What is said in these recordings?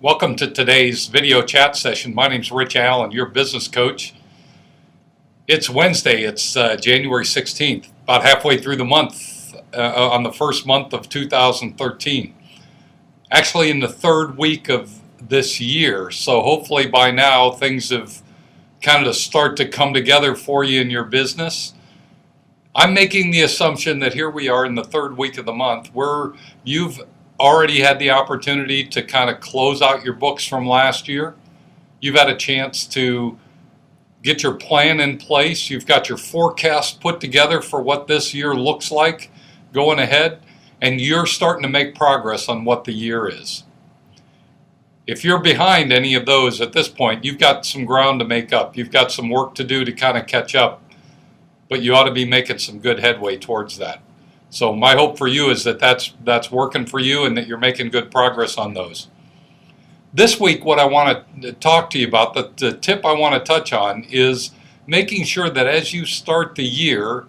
Welcome to today's video chat session. My name's Rich Allen, your business coach. It's Wednesday, it's January 16th, about halfway through the month, on the first month of 2013. Actually in the third week of this year, so hopefully by now things have kind of start to come together for you in your business. I'm making the assumption that here we are in the third week of the month where you've already had the opportunity to kind of close out your books from last year. You've had a chance to get your plan in place. You've got your forecast put together for what this year looks like going ahead, and you're starting to make progress on what the year is. If you're behind any of those at this point, you've got some ground to make up. You've got some work to do to kind of catch up, but you ought to be making some good headway towards that. So my hope for you is that that's working for you and that you're making good progress on those. This week, what I want to talk to you about, the tip I want to touch on is making sure that as you start the year,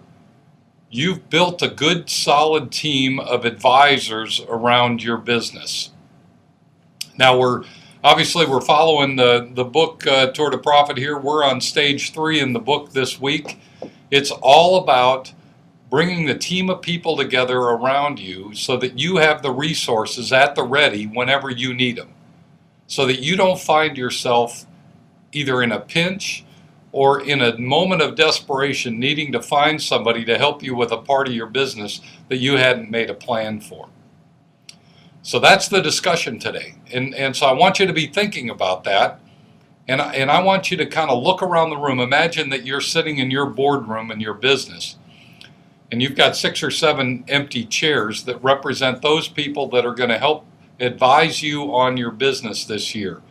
you've built a good solid team of advisors around your business. Now we're following the book Toward a Profit here. We're on stage 3 in the book this week. It's all about bringing the team of people together around you so that you have the resources at the ready whenever you need them, so that you don't find yourself either in a pinch or in a moment of desperation needing to find somebody to help you with a part of your business that you hadn't made a plan for. So that's the discussion today, and so I want you to be thinking about that, and I want you to kind of look around the room. Imagine that you're sitting in your boardroom in your business, and you've got 6 or 7 empty chairs that represent those people that are going to help advise you on your business this year.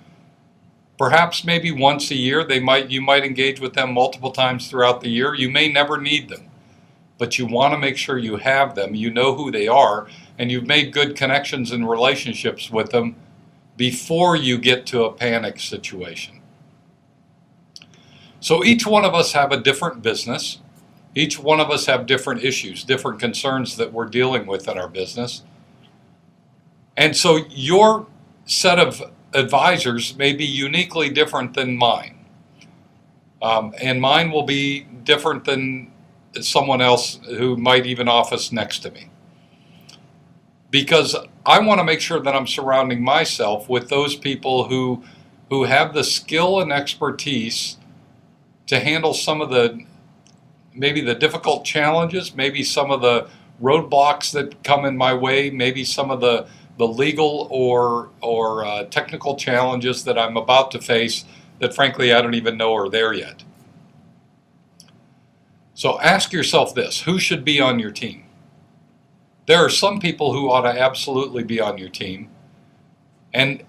Perhaps maybe once a year, you might engage with them multiple times throughout the year. You may never need them, but you want to make sure you have them, you know who they are, and you've made good connections and relationships with them before you get to a panic situation. So each one of us have a different business. Each one of us have different issues, different concerns that we're dealing with in our business. And so your set of advisors may be uniquely different than mine. And mine will be different than someone else who might even office next to me. Because I want to make sure that I'm surrounding myself with those people who have the skill and expertise to handle some of maybe the difficult challenges, maybe some of the roadblocks that come in my way, maybe some of the legal or technical challenges that I'm about to face that frankly I don't even know are there yet. So ask yourself this: who should be on your team? There are some people who ought to absolutely be on your team, and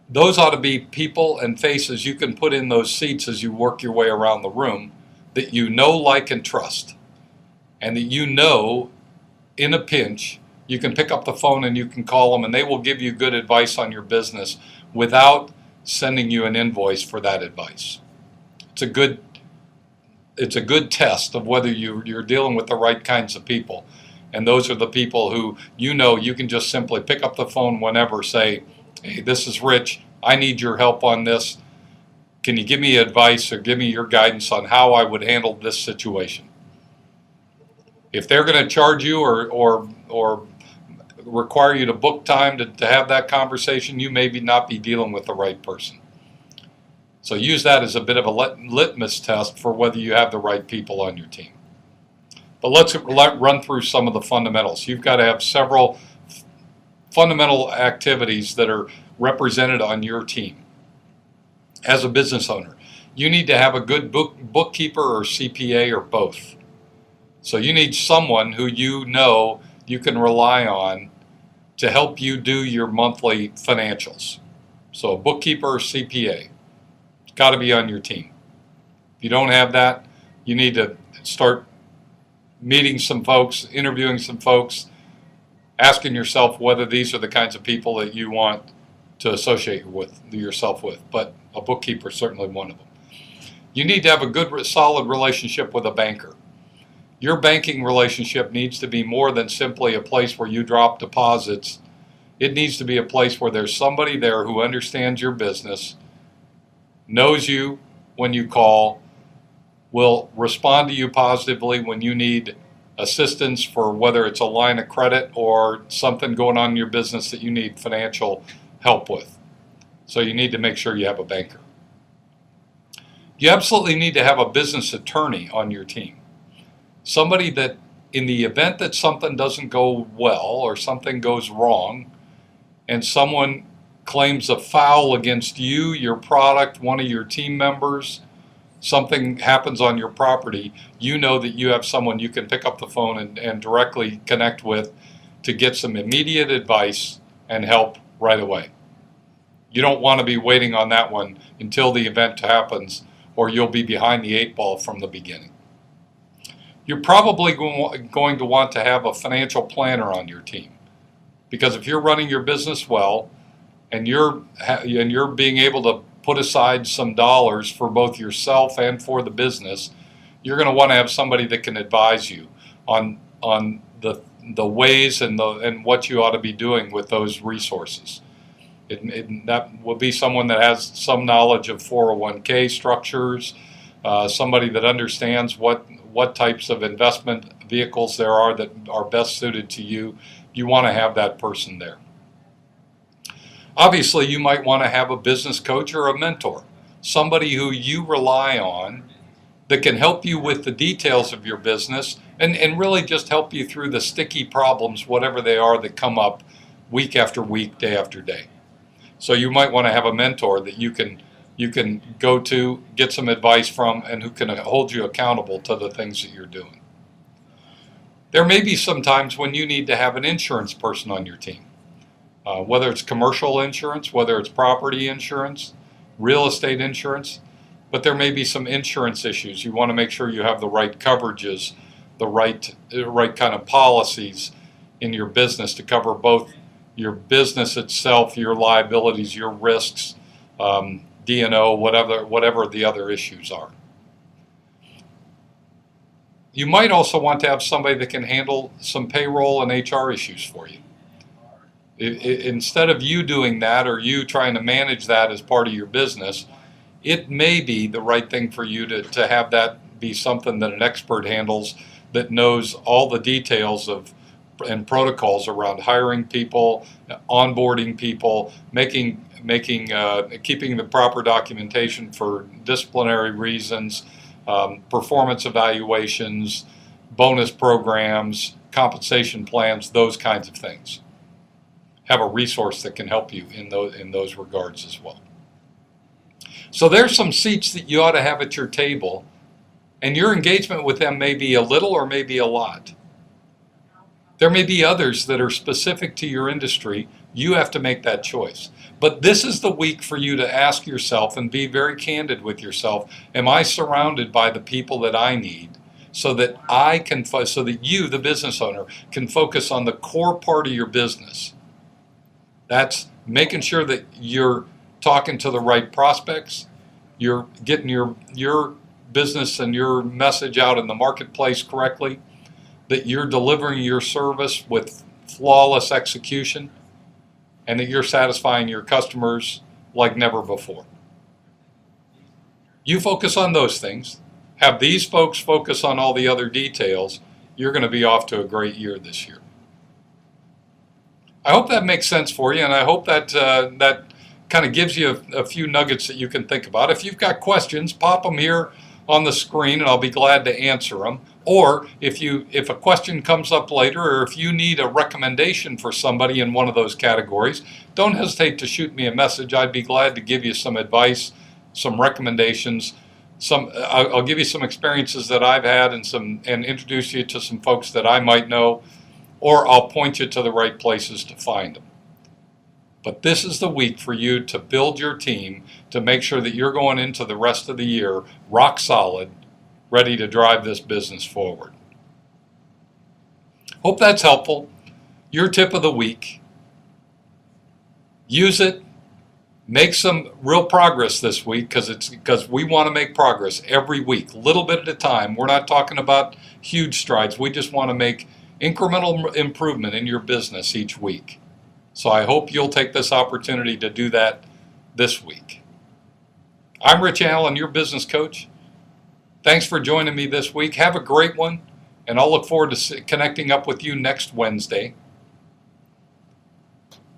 those ought to be people and faces you can put in those seats as you work your way around the room that you know, like, and trust, and that you know in a pinch you can pick up the phone and you can call them and they will give you good advice on your business without sending you an invoice for that advice. It's a good test of whether you're dealing with the right kinds of people, and those are the people who you know you can just simply pick up the phone whenever, say, hey, this is Rich, I need your help on this. Can you give me advice or give me your guidance on how I would handle this situation? If they're going to charge you or require you to book time to have that conversation, you may not be dealing with the right person. So use that as a bit of a litmus test for whether you have the right people on your team. But let's run through some of the fundamentals. You've got to have several fundamental activities that are represented on your team. As a business owner, you need to have a good bookkeeper or CPA or both. So you need someone who you know you can rely on to help you do your monthly financials. So a bookkeeper or CPA, it's got to be on your team. If you don't have that, you need to start meeting some folks, interviewing some folks, asking yourself whether these are the kinds of people that you want to associate yourself with. But a bookkeeper is certainly one of them. You need to have a good, solid relationship with a banker. Your banking relationship needs to be more than simply a place where you drop deposits It needs to be a place where there's somebody there who understands your business, knows you when you call, will respond to you positively when you need assistance for whether it's a line of credit or something going on in your business that you need financial help with. So you need to make sure you have a banker. You absolutely need to have a business attorney on your team. Somebody that in the event that something doesn't go well or something goes wrong and someone claims a foul against you, your product, one of your team members, something happens on your property, you know that you have someone you can pick up the phone and directly connect with to get some immediate advice and help right away. You don't want to be waiting on that one until the event happens, or you'll be behind the 8 ball from the beginning. You're probably going to want to have a financial planner on your team, because if you're running your business well and you're being able to put aside some dollars for both yourself and for the business, you're going to want to have somebody that can advise you on the ways and what you ought to be doing with those resources. That will be someone that has some knowledge of 401k structures, somebody that understands what types of investment vehicles there are that are best suited to you. You want to have that person there. Obviously, you might want to have a business coach or a mentor, somebody who you rely on that can help you with the details of your business and really just help you through the sticky problems, whatever they are, that come up week after week, day after day. So you might want to have a mentor that you can go to, get some advice from, and who can hold you accountable to the things that you're doing. There may be some times when you need to have an insurance person on your team. Whether it's commercial insurance, whether it's property insurance, real estate insurance, but there may be some insurance issues. You want to make sure you have the right coverages, the right kind of policies in your business to cover both your business itself, your liabilities, your risks, D&O, whatever the other issues are. You might also want to have somebody that can handle some payroll and HR issues for you. Instead of you doing that or you trying to manage that as part of your business, it may be the right thing for you to have that be something that an expert handles that knows all the details of and protocols around hiring people, onboarding people, keeping the proper documentation for disciplinary reasons, performance evaluations, bonus programs, compensation plans, those kinds of things. Have a resource that can help you in those regards as well. So there's some seats that you ought to have at your table, and your engagement with them may be a little or maybe a lot. There may be others that are specific to your industry. You have to make that choice. But this is the week for you to ask yourself and be very candid with yourself. Am I surrounded by the people that I need so that so that you, the business owner, can focus on the core part of your business? That's making sure that you're talking to the right prospects, you're getting your business and your message out in the marketplace correctly, that you're delivering your service with flawless execution, and that you're satisfying your customers like never before. You focus on those things. Have these folks focus on all the other details. You're going to be off to a great year this year. I hope that makes sense for you, and I hope that that kind of gives you a few nuggets that you can think about. If you've got questions, pop them here on the screen, and I'll be glad to answer them. Or if a question comes up later, or if you need a recommendation for somebody in one of those categories, don't hesitate to shoot me a message. I'd be glad to give you some advice, some recommendations. I'll give you some experiences that I've had and introduce you to some folks that I might know, or I'll point you to the right places to find them. But this is the week for you to build your team to make sure that you're going into the rest of the year rock solid, ready to drive this business forward. Hope that's helpful. Your tip of the week. Use it. Make some real progress this week because we want to make progress every week, a little bit at a time. We're not talking about huge strides. We just want to make incremental improvement in your business each week. So I hope you'll take this opportunity to do that this week. I'm Rich Allen, your business coach. Thanks for joining me this week. Have a great one, and I'll look forward to connecting up with you next Wednesday.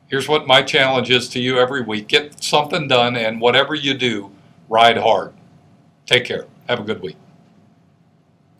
Here's what my challenge is to you every week. Get something done, and whatever you do, ride hard. Take care. Have a good week.